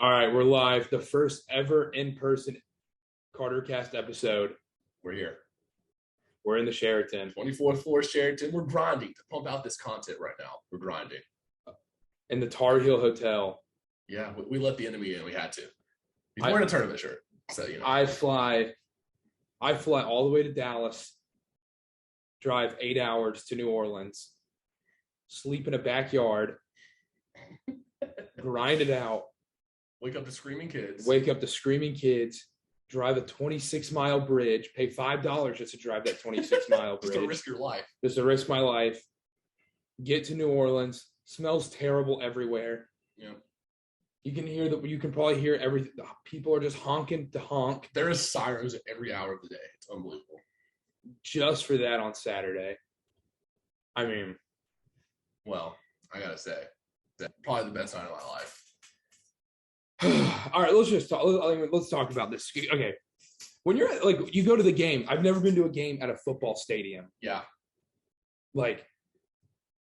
All right, we're live. The first ever in-person CarterCast episode. We're here. We're in the Sheraton. 24th floor Sheraton. We're grinding to pump out this content right now. We're grinding. In the Tar Heel Hotel. Yeah, we let the enemy in. We had to. He's wearing a tournament shirt. So, I fly all the way to Dallas, drive 8 hours to New Orleans, sleep in a backyard, grind it out. Wake up to screaming kids. Drive a 26-mile bridge, pay $5 just to drive that 26-mile bridge. Just to risk your life. Just to risk my life. Get to New Orleans. Smells terrible everywhere. Yeah. You can probably hear everything. People are just honking to honk. There is sirens at every hour of the day. It's unbelievable. Just for that on Saturday. I mean. Well, I got to say, that's probably the best night of my life. All right, let's talk about this. Okay, when you're you go to the game. I've never been to a game at a football stadium. Yeah,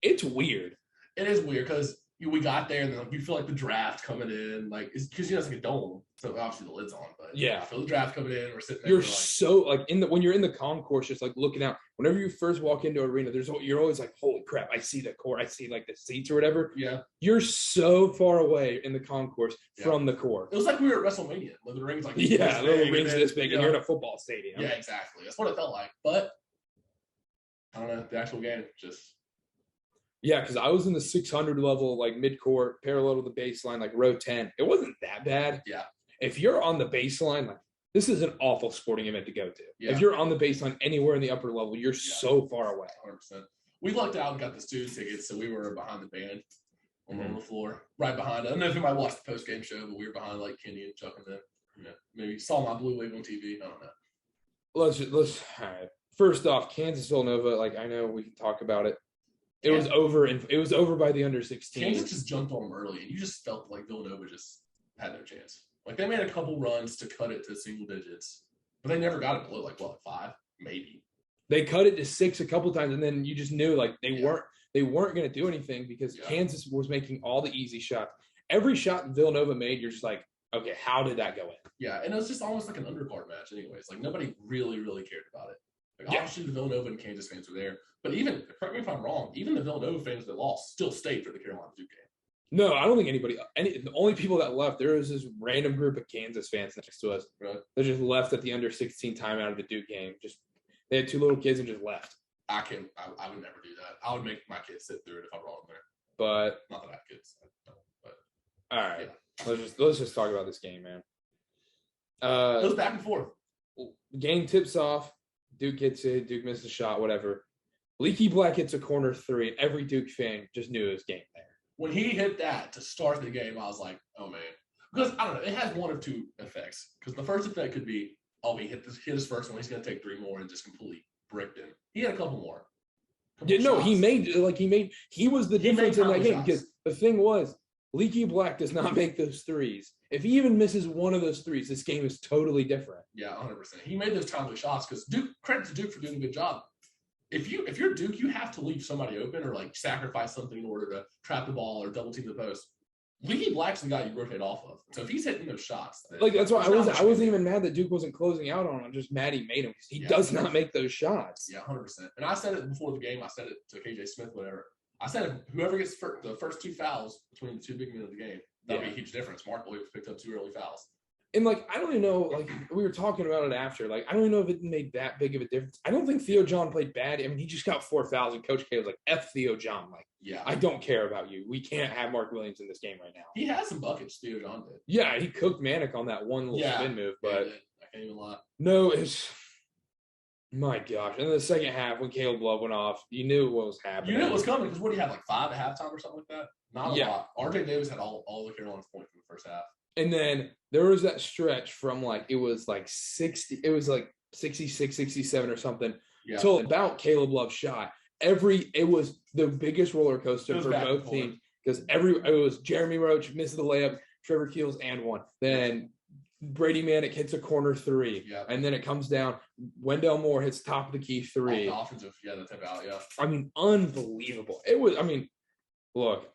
it's weird. It is weird because we got there and then you feel like the draft coming in, it's because it's like a dome, so obviously the lid's on. But yeah, I feel the draft coming in. We're sitting there. You're so when you're in the concourse, just looking out. Whenever you first walk into arena, you're always like, holy crap! I see the court. I see the seats or whatever. Yeah, you're so far away in the concourse from the court. It was like we were at WrestleMania. The rings the rings this big, and you're in a football stadium. Yeah, exactly. That's what it felt like. But I don't know, the actual game just. Yeah, because I was in the 600 level, mid-court, parallel to the baseline, row 10. It wasn't that bad. Yeah. If you're on the baseline, this is an awful sporting event to go to. Yeah. If you're on the baseline anywhere in the upper level, you're so far away. 100%. We lucked out and got the student tickets, so we were behind the band on the floor, right behind. I don't know if anybody watched the post-game show, but we were behind Kenny and Chuck and them. Maybe saw my blue wave on TV. I don't know. Let's all right. First off, Kansas Villanova. I know we can talk about it. It was over, and it was over by the under 16. Kansas just jumped on them early, and you just felt like Villanova just had no chance. They made a couple runs to cut it to single digits, but they never got it below 5, maybe. They cut it to 6 a couple times, and then you just knew they weren't going to do anything because Kansas was making all the easy shots. Every shot Villanova made, you're just like, okay, how did that go in? Yeah, and it was just almost like an undercard match, anyways. Nobody really, really cared about it. Obviously, the Villanova and Kansas fans were there. But even, correct me if I'm wrong, even the Villanova fans that lost still stayed for the Carolina Duke game. No, I don't think the only people that left, there was this random group of Kansas fans next to us. Really? They just left at the under 16 timeout of the Duke game. They had 2 little kids and just left. I would never do that. I would make my kids sit through it if I brought them there. But not that I have kids. But all right, let's just talk about this game, man. It was back and forth. Game tips off. Duke hits it. Duke missed a shot. Whatever. Leaky Black hits a corner 3. Every Duke fan just knew it was game there. When he hit that to start the game, I was like, oh, man. Because, I don't know, it has one of 2 effects. Because the first effect could be, he hit his first one. He's going to take 3 more and just completely bricked him. He had a couple more. He was the difference in that game. Because the thing was, Leaky Black does not make those threes. If he even misses one of those threes, this game is totally different. Yeah, 100%. He made those timely shots because credit to Duke for doing a good job. If you're Duke, you have to leave somebody open or sacrifice something in order to trap the ball or double team the post. Leaky Black's the guy you rotate off of. So if he's hitting those shots, that's why I wasn't even mad that Duke wasn't closing out on him. I'm just mad he made them because he does not make those shots. Yeah, 100%. And I said it before the game. I said it to KJ Smith, whatever. I said whoever gets the first 2 fouls between the 2 big men of the game, that'll be a huge difference. Mark Williams picked up 2 early fouls. And I don't even know, we were talking about it after. I don't even know if it made that big of a difference. I don't think Theo John played bad. I mean, he just got 4 fouls, and Coach K was like, F Theo John. I don't care about you. We can't have Mark Williams in this game right now. He had some buckets, Theo John did. Yeah, he cooked Manic on that one little spin move. But I can't even lie. No, it's – my gosh. And in the second half, when Caleb Love went off, you knew what was happening. You knew it was coming because what do you have, 5 at halftime or something like that? Not a lot. RJ Davis had all the Carolina's points in the first half. And then there was that stretch from it was 60, it was 66, 67 or something till about Caleb Love's shot. It was the biggest roller coaster for both teams because it was Jeremy Roach misses the layup, Trevor Keels and 1. Then Brady Manic hits a corner 3. Yeah. And then it comes down. Wendell Moore hits top of the key 3. The offensive, the tip out, I mean, unbelievable. It was, look,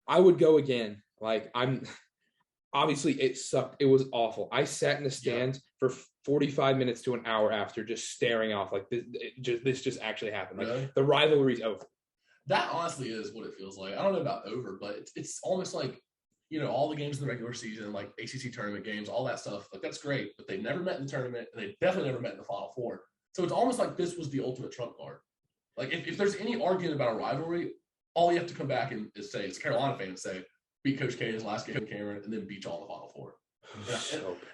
I would go again. obviously it sucked. It was awful. I sat in the stands for 45 minutes to an hour after just staring off like this just actually happened. Like Really? the rivalry's over. That honestly is what it feels like. I don't know about over, but it's almost like, all the games in the regular season, like ACC tournament games, all that stuff, like that's great, but they never met in the tournament and they definitely never met in the Final Four. So it's almost like this was the ultimate trump card. Like if there's any argument about a rivalry, all you have to come back and say, it's a Carolina fan, and say, beat Coach K in his last game in Cameron and then beat y'all in the Final Four.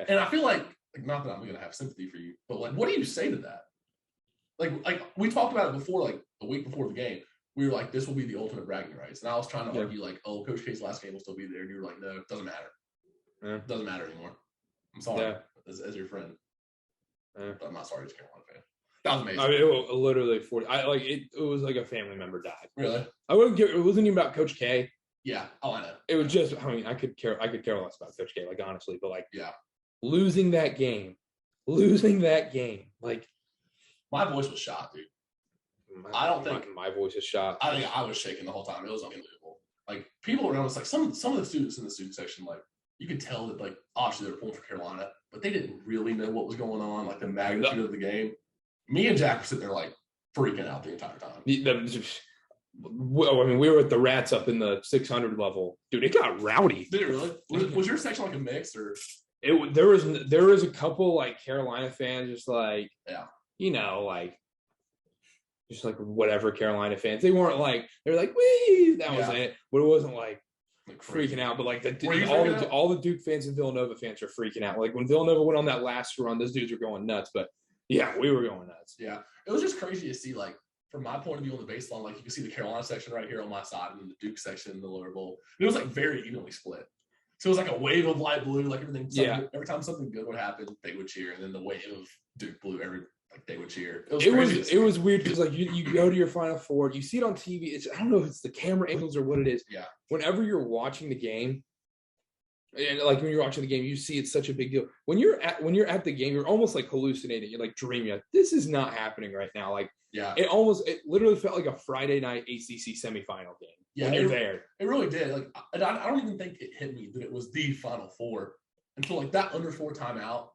And I feel like not that I'm going to have sympathy for you, but like, what do you say to that? Like we talked about it before, like a week before the game. We were like, this will be the ultimate bragging rights. And I was trying to argue like, oh, Coach K's last game will still be there. And you were like, no, it doesn't matter. It doesn't matter anymore. I'm sorry as your friend. But I'm not sorry as a Carolina fan. That was amazing. I mean, it was literally 40. It was like a family member died. Really? It wasn't even about Coach K. Yeah. Oh, I know. It was just, I mean, I could care less about Coach K, like honestly, but like, yeah, losing that game, like my voice was shot, dude. I don't think my voice is shot. I think I was shaking the whole time. It was unbelievable. Like people around us, like some of the students in the student section, like you could tell that like obviously they were pulling for Carolina, but they didn't really know what was going on, like the magnitude of the game. Me and Jack were sitting there like freaking out the entire time. I mean, we were at the Rats up in the 600 level, dude. It got rowdy. Did it really? Was your section like a mix or? There was a couple like Carolina fans, just like like. Just like whatever Carolina fans, they weren't like they're like wee, that was it, but it wasn't like freaking out. But like all the Duke fans and Villanova fans are freaking out. Like when Villanova went on that last run, those dudes were going nuts. But yeah, we were going nuts. Yeah, it was just crazy to see. Like from my point of view on the baseline, like you can see the Carolina section right here on my side, and then the Duke section in the lower bowl. It was like very evenly split. So it was like a wave of light blue, like everything. Every time something good would happen, they would cheer, and then the wave of Duke blue like they would cheer. It was weird because like you go to your Final Four, you see it on TV. I don't know if it's the camera angles or what it is. Yeah. Whenever you're watching the game, and like when you're watching the game, you see it's such a big deal. When you're at the game, you're almost like hallucinating. You're like dreaming. Like, this is not happening right now. Like it literally felt like a Friday night ACC semifinal game. Yeah, when you're there. It really did. Like I don't even think it hit me that it was the Final Four until like that under 4 timeout.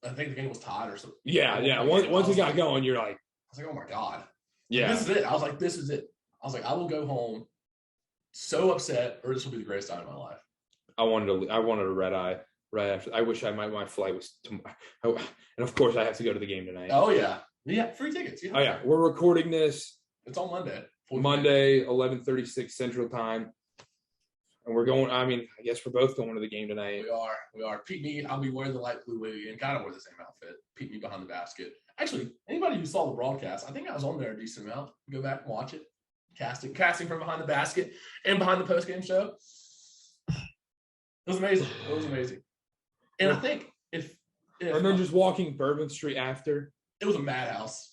I think the game was tied or something. Yeah. Once it got going, you're like, I was like, oh my God. Yeah. This is it. I was like, this is it. I was like, I will go home so upset, or this will be the greatest time of my life. I wanted a red eye right after. I wish my flight was tomorrow. And of course I have to go to the game tonight. Oh yeah. Yeah, free tickets. Oh yeah. We're recording this. It's on Monday. Monday, 11:36 Central Time. And we're going, I mean, I guess we're both going to the game tonight. We are. Pete me, I'll be wearing the light blue wig and kind of wear the same outfit. Pete me behind the basket. Actually, anybody who saw the broadcast, I think I was on there a decent amount. Go back and watch it. Casting from behind the basket and behind the post-game show. It was amazing. And I think if and then just walking Bourbon Street after. It was a madhouse.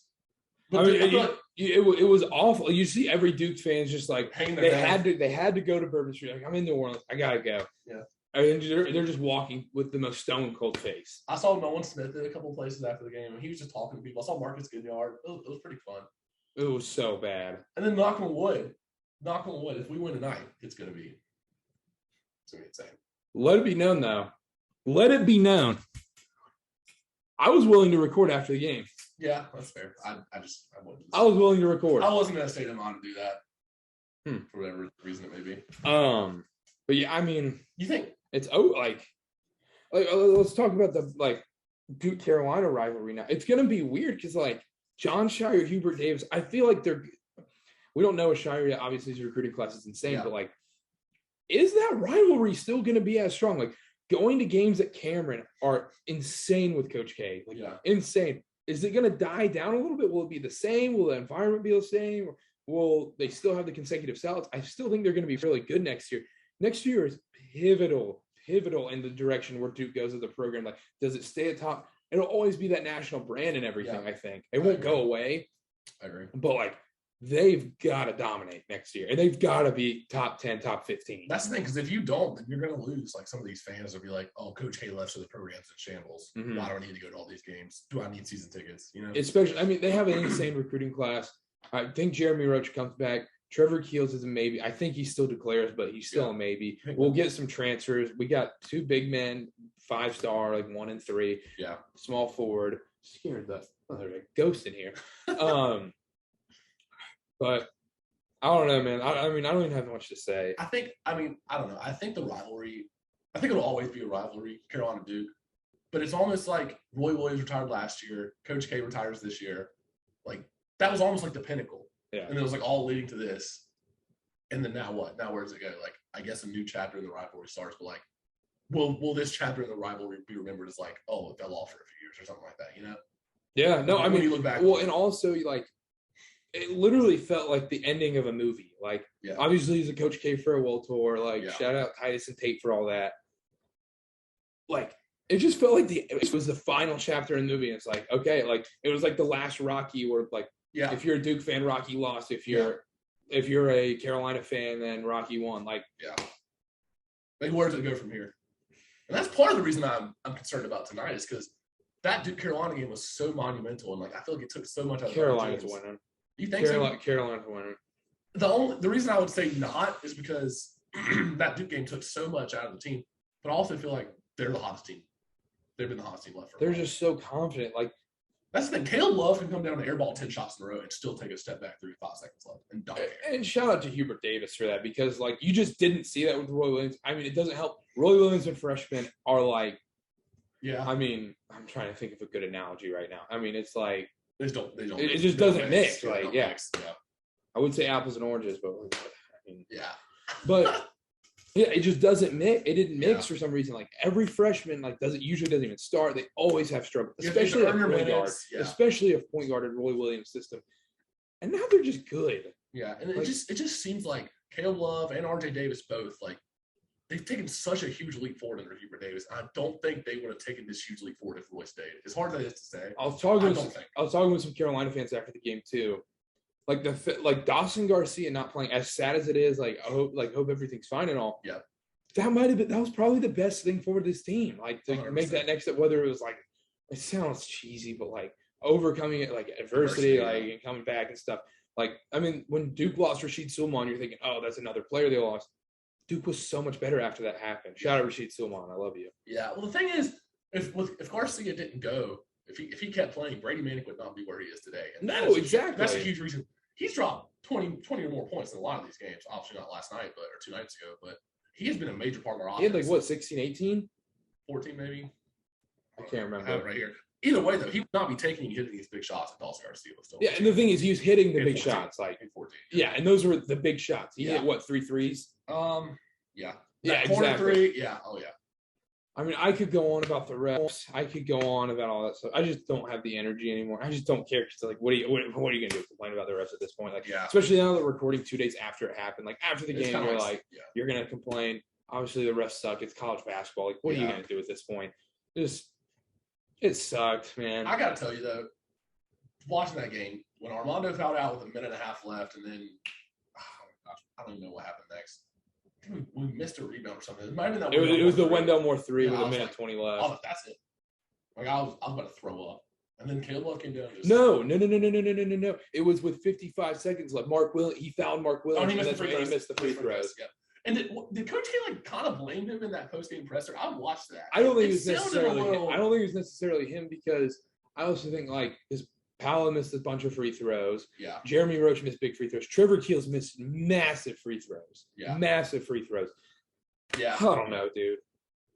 But I mean, it was awful. You see every Duke fans just like they had to go to Bourbon Street. Like, I'm in New Orleans, I gotta go. Yeah, I mean, they're just walking with the most stone cold face. I saw Nolan Smith at a couple of places after the game, and he was just talking to people. I saw Marcus Ginyard. It was pretty fun. It was so bad. And then knock on wood, if we win tonight, it's gonna be insane. Let it be known, though. I was willing to record after the game. Yeah, that's fair. I wouldn't. I was willing to record. I wasn't gonna stay them on to do that. For whatever reason it may be. But yeah, I mean, you think it's like let's talk about the like Duke Carolina rivalry now. It's gonna be weird because like John Shire, Hubert Davis, I feel like we don't know a Shire yet. Obviously, his recruiting class is insane, but like, is that rivalry still gonna be as strong? Like going to games at Cameron are insane with Coach K. Like insane. Is it going to die down a little bit? Will it be the same? Will the environment be the same? Or will they still have the consecutive sellouts? I still think they're going to be really good next year. Next year is pivotal in the direction where Duke goes as a program. Like, does it stay at top? It'll always be that national brand and everything, I think. It won't go away. I agree. But, like, they've got to dominate next year. And they've got to be top 10, top 15. That's the thing, because if you don't, then you're going to lose. Like, some of these fans will be like, oh, Coach K left, so the program's in shambles. Why do I need to go to all these games? Do I need season tickets? You know? Especially, I mean, they have an insane recruiting class. I think Jeremy Roach comes back. Trevor Keels is a maybe. I think he still declares, but he's still a maybe. We'll get some transfers. We got 2 big men, 5-star, like 1 and 3. Yeah. Small forward. Scared the there's a ghost in here. But I don't know, man. I mean, I don't even have much to say. I don't know. I think the rivalry, I think it'll always be a rivalry, Carolina Duke. But it's almost like Roy Williams retired last year. Coach K retires this year. Like, that was almost like the pinnacle. Yeah. And it was like all leading to this. And then now what? Now where does it go? Like, I guess a new chapter in the rivalry starts, but like, will this chapter in the rivalry be remembered as like, oh, it fell off for a few years or something like that, you know? Yeah, no, I mean, you look back, well, and also like, it literally felt like the ending of a movie. Like, obviously he's a Coach K farewell tour. Like, shout out Titus and Tate for all that. Like, it just felt like it was the final chapter in the movie. And it's like, okay, like it was like the last Rocky where like, if you're a Duke fan, Rocky lost. If you're a Carolina fan, then Rocky won. Like, like where does it go from here? And that's part of the reason I'm concerned about tonight is because that Duke Carolina game was so monumental, and like I feel like it took so much out of Carolina's winning. You think so? Carolina's winning. The reason I would say not is because that Duke game took so much out of the team, but I also feel like they're the hottest team. They've been the hottest team left for a They're while. just so confident. Like, that's the thing. Caleb Love can come down and airball 10 shots in a row and still take a step back 5 seconds left and dunk it. And shout out to Hubert Davis for that because, like, you just didn't see that with Roy Williams. I mean, it doesn't help. Roy Williams and freshmen are like, I mean, I'm trying to think of a good analogy right now. I mean, it's like they don't. It just doesn't mix. Like, mix. I would say apples and oranges, but I mean, but. Yeah, it just doesn't mix. It didn't mix for some reason. Like every freshman, like doesn't even start. They always have struggle, especially at point guard. Especially a point guard in Roy Williams' system. And now they're just good. Yeah, and it just seems like Caleb Love and RJ Davis both like they've taken such a huge leap forward under Hubert Davis. I don't think they would have taken this huge leap forward if Roy stayed. As hard as it is to say. I was talking with some Carolina fans after the game too. Like Dawson Garcia not playing, as sad as it is, like I hope everything's fine and all. Yeah. That was probably the best thing for this team. Like to 100%. Make that next step, whether it was like it sounds cheesy, but like overcoming it, like adversity, and coming back and stuff. Like, I mean, when Duke lost Rashid Suleiman, you're thinking, oh, that's another player they lost. Duke was so much better after that happened. Shout out Rashid Suleiman. I love you. Yeah. Well, the thing is, if Garcia didn't go, if he kept playing, Brady Manick would not be where he is today. And that's a huge reason. He's dropped 20 or more points in a lot of these games. Obviously not last night, or 2 nights ago. But he has been a major part of our offense. He had like, what, 16, 18? 14 maybe? I can't remember. I have it right here. Either way, though, he would not be taking and hitting these big shots if Dawson Garcia was still. Yeah, and the thing is, he was hitting the big 14, shots. Like, 14. Yeah, and those were the big shots. He hit, what, 3 threes? Yeah. Yeah, corner exactly. 3, yeah. Oh, yeah. I mean, I could go on about the refs. I could go on about all that stuff. I just don't have the energy anymore. I just don't care. Because like, what are you going to do? Complain about the refs at this point? Like, especially now that we're recording 2 days after it happened. Like after the game, you're like, you're going to complain. Obviously, the refs suck. It's college basketball. Like, what are you going to do at this point? It sucked, man. I got to tell you though, watching that game when Armando fouled out with a minute and a half left, and then I don't even know what happened next. We missed a rebound or something. It was the Wendell Moore 3 with a minute 20 left. Oh, that's it. Like I was about to throw up. And then Caleb Love came down. No. It was with 55 seconds left. He fouled Mark Williams. He missed the free throws. Yeah. And did Coach K kind of blame him in that post-game presser? I watched that. I don't think it was necessarily him. I don't think it was necessarily him because I also think like his Paolo missed a bunch of free throws. Yeah. Jeremy Roach missed big free throws. Trevor Keels missed massive free throws. Yeah. Massive free throws. Yeah. I don't know, dude.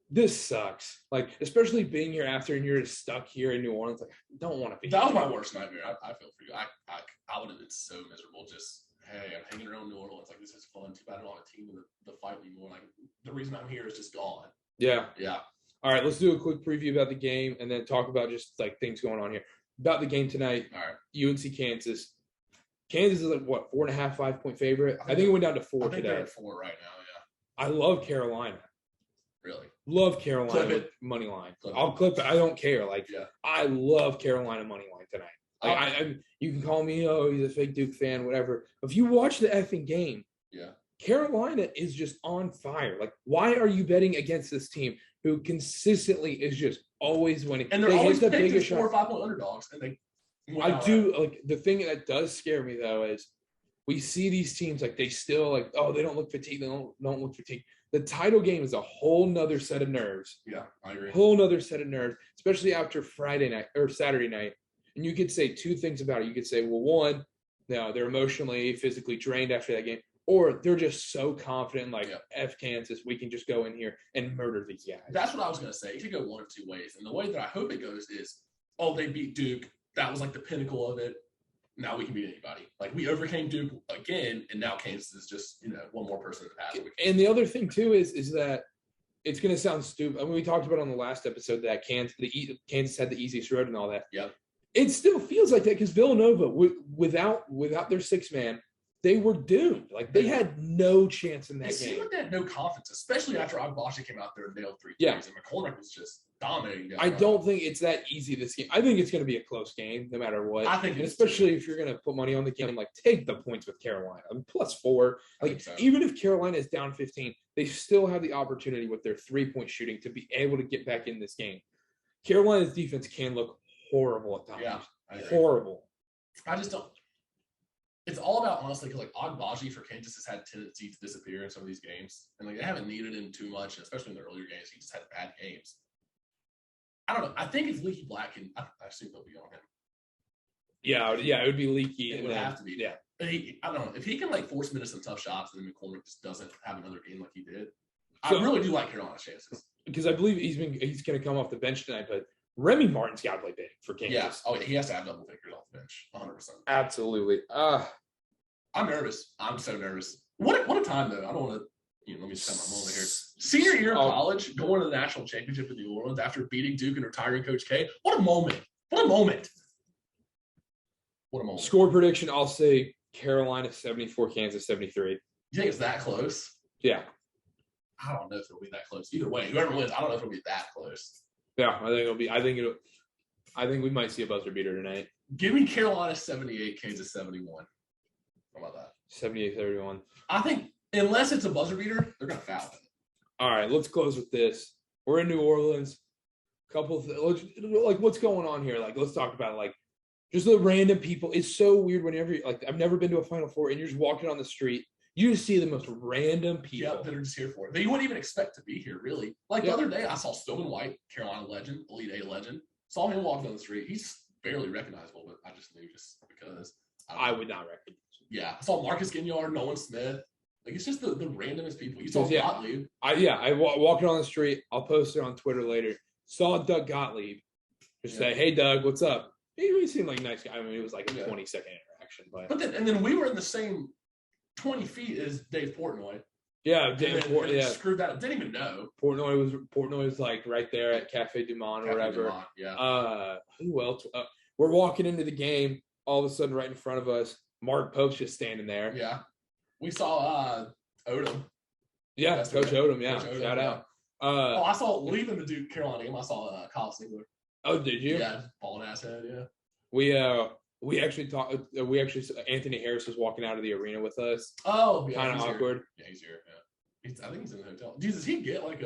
This sucks. Like, especially being here after and you're just stuck here in New Orleans. Like, I don't want to be. That was my worst nightmare. I feel for you. I would have been so miserable. Just, hey, I'm hanging around New Orleans. Like, this is fun. Too bad I don't have a team to fight anymore. Like, the reason I'm here is just gone. Yeah. Yeah. All right, let's do a quick preview about the game and then talk about just like things going on here. About the game tonight, all right. UNC Kansas. Kansas is like what, 4.5, 5-point favorite? I think it went down to 4 today. They're at 4 right now, yeah. I love Carolina. Really? Love Carolina money line. I'll clip it. I don't care. Like, I love Carolina money line tonight. Like, you can call me, oh, he's a fake Duke fan, whatever. If you watch the effing game, Carolina is just on fire. Like, why are you betting against this team who consistently is just always winning? And they're always the biggest 4 or 5 point underdogs, and they. I do like the thing that does scare me though is we see these teams like they still like, oh, they don't look fatigued. They don't look fatigued. The title game is a whole nother set of nerves. Yeah, I agree. Whole nother set of nerves, especially after Friday night or Saturday night. And you could say two things about it. You could say, well, one, no, they're emotionally, physically drained after that game. Or they're just so confident, like, F Kansas, we can just go in here and murder these guys. That's what I was going to say. It could go one of two ways. And the way that I hope it goes is, oh, they beat Duke. That was like the pinnacle of it. Now we can beat anybody. Like, we overcame Duke again, and now Kansas is just, one more person in the path. And the other thing, too, is that it's going to sound stupid. I mean, we talked about on the last episode that Kansas had the easiest road and all that. Yeah. It still feels like that because Villanova, without their six-man, they were doomed. Like, they had no chance in that game. It seemed like they had no confidence, especially after Agbaji came out there and nailed 3 threes. Yeah. And McCormick was just dominating. I don't think it's that easy this game. I think it's going to be a close game no matter what. I think especially if you're going to put money on the game, like, take the points with Carolina. I mean, +4. Like, even if Carolina is down 15, they still have the opportunity with their three-point shooting to be able to get back in this game. Carolina's defense can look horrible at times. Yeah. Horrible. I just don't. It's all about, honestly, because, like, Agbaji for Kansas has had a tendency to disappear in some of these games. And, like, they haven't needed him too much, especially in the earlier games. He just had bad games. I don't know. I think if Leaky Black can – I assume they'll be on him. Yeah, it would be Leaky. It would have to be. Yeah. I don't know. If he can, like, force him into some tough shots and then McCormick just doesn't have another game like he did, I really do like Carolina's chances. Because I believe he's going to come off the bench tonight, but Remy Martin's got to play big for Kansas. Yeah. Oh, yeah. He has to have double figures off the bench. 100%. Absolutely. I'm nervous. I'm so nervous. What a time, though. I don't want to, let me spend my moment here. Senior year of college, going to the national championship in New Orleans after beating Duke and retiring Coach K. What a moment. What a moment. What a moment. Score prediction, I'll say Carolina 74, Kansas 73. You think it's that close? Yeah. I don't know if it'll be that close. Either way, whoever wins, I don't know if it'll be that close. Yeah, I think we might see a buzzer beater tonight. Give me Carolina 78, Kansas 71. How about that? 78-31. I think unless it's a buzzer beater, they're going to foul it. All right, let's close with this. We're in New Orleans. Like, what's going on here? Like, let's talk about, like, just the random people. It's so weird whenever, like, I've never been to a Final Four, and you're just walking on the street. You just see the most random people. Yeah, that are just here for it. That you wouldn't even expect to be here, really. Like, the other day, I saw Stillman White, Carolina legend, Elite Eight legend. Saw him walking down the street. He's barely recognizable, but I just knew just because. I would not recognize him. Yeah. I saw Marcus Ginyard, Nolan Smith. Like, it's just the randomest people. You saw Gottlieb. I walking on the street. I'll post it on Twitter later. Saw Doug Gottlieb. Just say, hey, Doug, what's up? He seemed like a nice guy. I mean, it was like a 20-second interaction. But then we were in the same 20 feet as Dave Portnoy. Yeah, Dave Portnoy. Yeah. Screwed that up. Didn't even know. Portnoy was like right there at Cafe Du Monde or whatever. Dumont, yeah. Who else? We're walking into the game. All of a sudden, right in front of us, Mark Pope's just standing there. Yeah. We saw Odom. Yeah, Coach Odom. Yeah, Coach Odom, shout out. I saw leaving the Duke Carolina game. I saw Kyle Singler. Oh, did you? Yeah, bald ass head. Yeah. We actually talked. Anthony Harris was walking out of the arena with us. Oh, yeah. Kind of awkward. Yeah, he's here. Yeah. I think he's in the hotel. Does he get like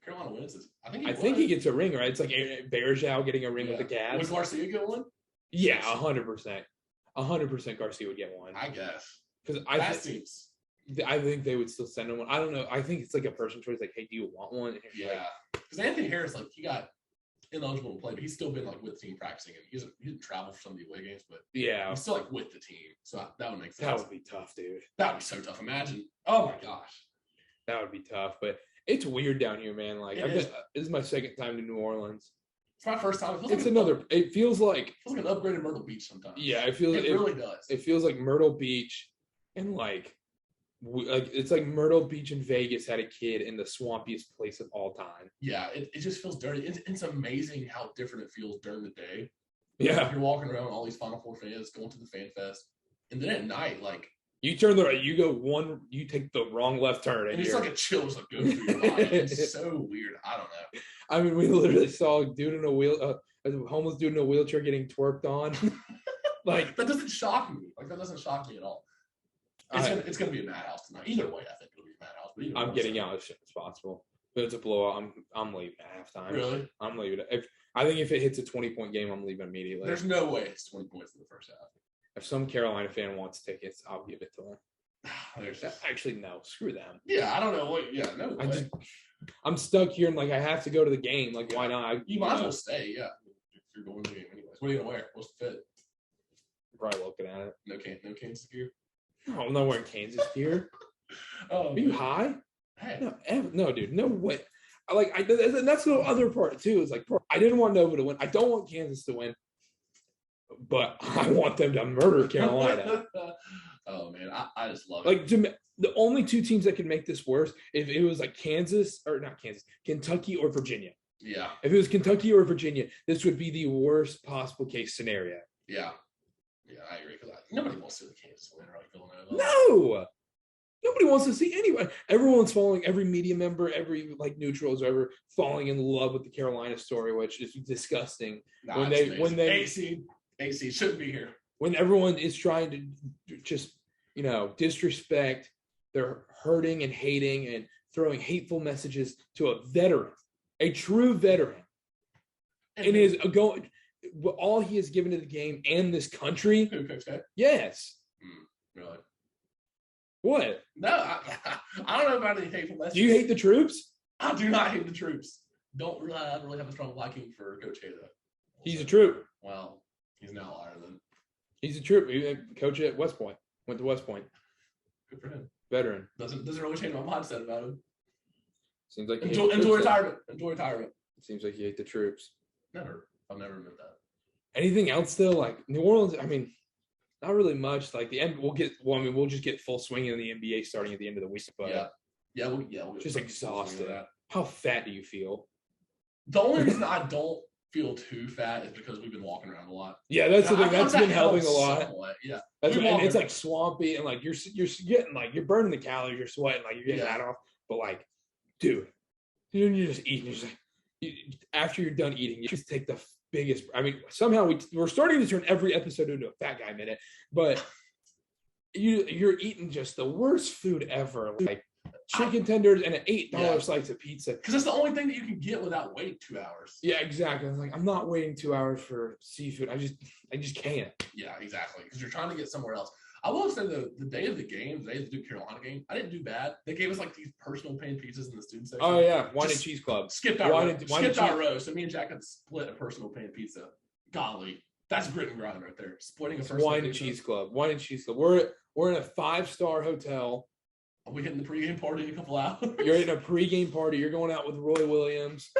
Carolina wins? I think he gets a ring, right? It's like Bergeau getting a ring with the Cavs. Would Garcia get one? Yeah, 100%. 100% Garcia would get one. I guess. Because seems. I think they would still send him one. I don't know. I think it's like a person choice. Like, hey, do you want one? Yeah. Because Anthony Harris, like, he got ineligible to play, but he's still been like with the team practicing, and he didn't travel for some of the away games, but yeah, he's still like with the team. So that would make sense. That would be tough, dude. That would be so tough. Imagine. Oh my gosh. That would be tough, but it's weird down here, man. Like, this is my second time to New Orleans. It's my first time. It feels like an upgraded Myrtle Beach sometimes. Yeah, it really does. It feels like Myrtle Beach, and like it's like Myrtle Beach and Vegas had a kid in the swampiest place of all time. Yeah, it just feels dirty. It's amazing how different it feels during the day. Yeah, you're walking around with all these Final Four fans going to the fan fest, and then at night, like. You turn the right, you take the wrong left turn. And it's like a chill just like goes through your body. It's so weird. I don't know. I mean, we literally saw a dude in a homeless dude in a wheelchair getting twerked on. Like, that doesn't shock me. Like, that doesn't shock me at all. It's gonna be a madhouse tonight. Either way, I think it'll be a madhouse. But I'm getting out as soon as possible. If it's a blowout, I'm leaving at halftime. Really? I'm leaving. I think if it hits a 20-point game, I'm leaving immediately. There's no way it's 20 points in the first half. If some Carolina fan wants tickets, I'll give it to them. Actually, no, screw them. Yeah, I don't know what. Yeah, no way. I'm stuck here and like I have to go to the game. Like, why not? You might as well stay. Yeah, if you're going to the game anyways. What are you gonna wear? What's the fit? Probably looking at it. No Kansas gear. No, I'm not wearing Kansas gear. Oh, are you high? Hey. No, dude, no way. And that's the other part too. Is like, I didn't want Nova to win. I don't want Kansas to win, but I want them to murder Carolina. Oh man, I just love it. Like the only two teams that could make this worse if it was like Kentucky or Virginia. Yeah. If it was Kentucky or Virginia, this would be the worst possible case scenario. Yeah. Yeah, I agree. Because nobody wants to see the Kansas win or like Villanova. No. Nobody wants to see anyone. Everyone's falling. Every media member, every like neutrals, ever falling in love with the Carolina story, which is disgusting. Nah, when they AC shouldn't be here. When everyone is trying to just disrespect, they're hurting and hating and throwing hateful messages to a veteran, a true veteran, and is going. All he has given to the game and this country. Who, Coach K? Yes. Really? What? No, I don't know about any hateful messages. Do you hate the troops? I do not hate the troops. I don't really have a strong liking for Coach K, though. He's a troop. Well, he's an outlier then. He's a troop. He coach at West Point. Went to West Point. Good for him. Veteran. Doesn't really change my mindset about him. Seems like enjoy retirement. Enjoy retirement. Seems like you hate the troops. Never. I've never admit that. Anything else though? Like New Orleans, I mean, not really much. Like the end, we'll just get full swing in the NBA starting at the end of the week. But we'll just exhausted. How fat do you feel? The only reason I don't feel too fat is because we've been walking around a lot. Yeah, that's the thing. That's been helping a lot. Somewhat. Yeah, and it's like swampy and like you're getting like you're burning the calories, you're sweating, like you're getting that off. But like, dude, you're just eating. You're just like, after you're done eating, you just take the biggest. I mean, somehow we're starting to turn every episode into a fat guy minute, but you're eating just the worst food ever, like chicken tenders and an $8 slice of pizza. Because it's the only thing that you can get without waiting 2 hours. Yeah, exactly. I was like, I'm not waiting 2 hours for seafood. I just can't. Yeah, exactly. Because you're trying to get somewhere else. I will say the day of the game, the day of the Duke Carolina game, I didn't do bad. They gave us like these personal pan pizzas in the student section. Oh yeah, wine and cheese club. Skipped our row. So me and Jack had to split a personal pan pizza. Golly, that's grit and grind right there. Splitting a personal wine and cheese club. Wine and cheese club. We're in a 5-star hotel. Are we hitting the pregame party in a couple hours? You're in a pregame party. You're going out with Roy Williams.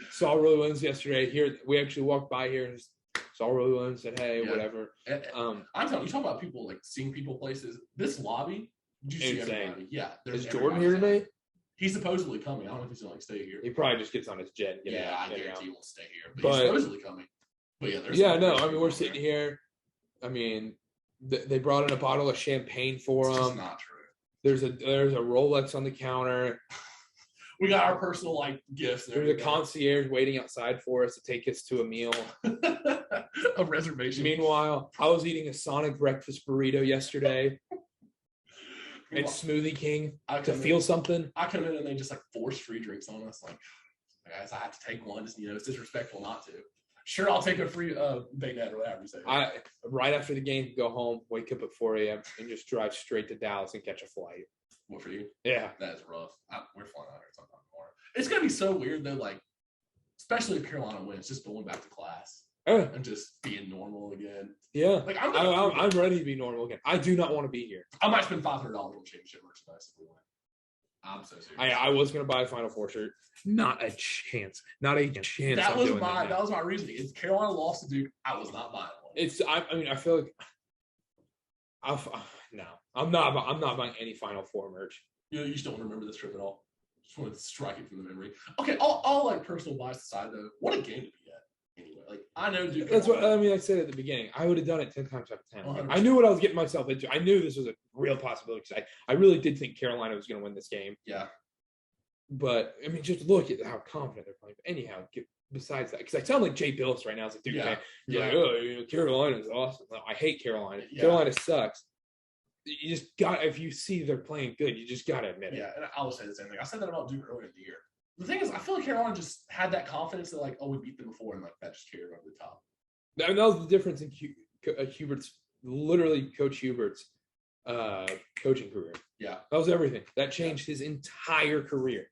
Saw Roy Williams yesterday. Here, we actually walked by here and just saw Roy Williams, said, hey, whatever. I'm telling you, talking about people, like, seeing people places. This lobby, did you see everybody? Yeah. Is Jordan here tonight? He's supposedly coming. I don't know if he's going to, like, stay here. He probably just gets on his jet and get out. I guarantee he won't stay here. But he's supposedly coming. But I mean, we're sitting here. I mean, they brought in a bottle of champagne for him. It's just not true. There's a Rolex on the counter. We got our personal gifts. There's a concierge waiting outside for us to take us to a meal. A reservation. Meanwhile, I was eating a Sonic breakfast burrito yesterday. And Smoothie King to feel something. I come in and they just force free drinks on us. Like, guys, I have to take one. Just, it's disrespectful not to. Sure, I'll take a free baguette or whatever you say. Right after the game, go home, wake up at 4 a.m. and just drive straight to Dallas and catch a flight. What, for you? Yeah. That is rough. We're flying out here sometime tomorrow. It's going to be so weird, though, especially if Carolina wins, just going back to class and just being normal again. Yeah. I'm ready to be normal again. I do not want to be here. I might spend $500 on championship merchandise if we win. I'm so serious. I was going to buy a Final Four shirt. Not a chance. Not a chance. That was my reasoning. If Carolina lost to Duke, I was not buying one. I feel like no. I'm not buying any Final Four merch. You just don't remember this trip at all. Just want to strike it from the memory. Okay, all personal bias aside though, what a game to be at. Anyway, I know Duke. That's what I said at the beginning. I would have done it 10 times out of 10. 100%. I knew what I was getting myself into. I knew this was a real possibility because I really did think Carolina was going to win this game. Yeah. But I mean, just look at how confident they're playing. But anyhow, besides that, because I sound like Jay Billis right now. It's like, dude, you're like, oh, Carolina's awesome. No, I hate Carolina. Yeah. Carolina sucks. You just got, if you see they're playing good, you just got to admit it. Yeah, and I will say the same thing. I said that about Duke earlier in the year. The thing is, I feel like Carolina just had that confidence that, we beat them before, and that just carried over the top. That was the difference in Hubert's literally Coach Hubert's coaching career. Yeah, that was everything. That changed his entire career.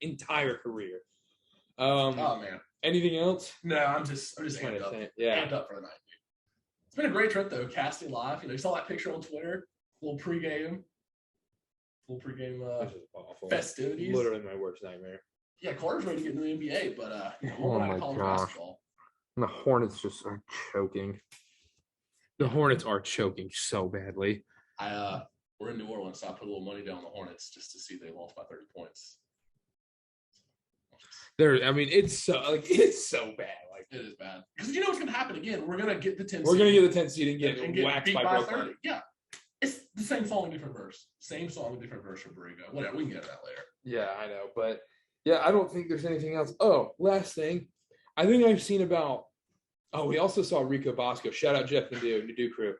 Oh man. Anything else? No, I'm just amped up. Amped up for the night. It's been a great trip though, casting live. You saw that picture on Twitter. Little pregame festivities. Literally my worst nightmare. Yeah, Carter's ready to get into the NBA, but we're not college basketball. The Hornets just are choking. The Hornets are choking so badly. We're in New Orleans, so I put a little money down on the Hornets just to see they lost by 30 points. It's so bad. Like it is bad because you know what's going to happen again. We're going to get the 10. We're going to get the 10th seed and get whacked by Brooklyn. 30. Yeah, it's the same song, different verse. Same song, different verse for Borrego. Whatever, we can get to that later. Yeah, I know, but yeah, I don't think there's anything else. Oh, last thing, I think I've seen about. Oh, we also saw Rico Bosco. Shout out Jeff Nadeau crew.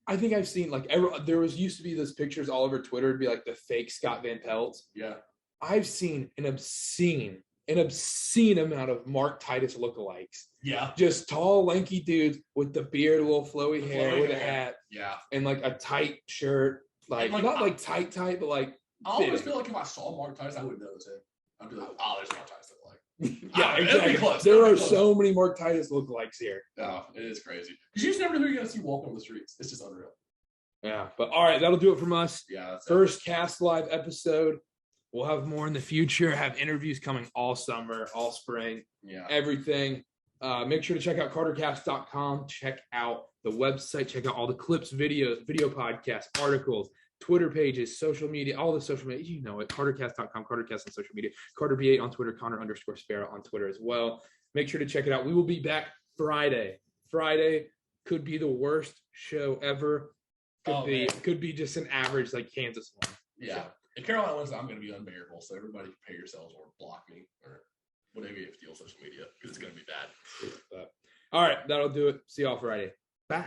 I think I've seen used to be those pictures all over Twitter. It'd be like the fake Scott Van Pelt. Yeah. I've seen an obscene amount of Mark Titus lookalikes. Yeah. Just tall, lanky dudes with the beard, a little flowy hair, with a hat. Yeah. And like a tight shirt. Like not tight, but like. I always feel like if I saw Mark Titus, I wouldn't notice him. I'd be like, oh, there's Mark Titus lookalike. Yeah, exactly. There are so many Mark Titus lookalikes here. Oh, it is crazy. Because you just never know who you're going to see walking on the streets. It's just unreal. Yeah, but all right, that'll do it from us. Yeah. First Cast Live episode. We'll have more in the future. Have interviews coming all summer, all spring. Yeah. Everything. Make sure to check out cartercast.com. Check out the website. Check out all the clips, videos, video podcasts, articles, Twitter pages, social media, all the social media. You know it. Cartercast.com, Cartercast on social media. Carter B8 on Twitter, Connor_Sparrow on Twitter as well. Make sure to check it out. We will be back Friday. Friday could be the worst show ever. Could be just an average like Kansas one. Yeah. If Carolina wins, I'm going to be unbearable. So everybody prepare yourselves or block me or whatever you have to do on social media because it's going to be bad. All right. That'll do it. See y'all Friday. Bye.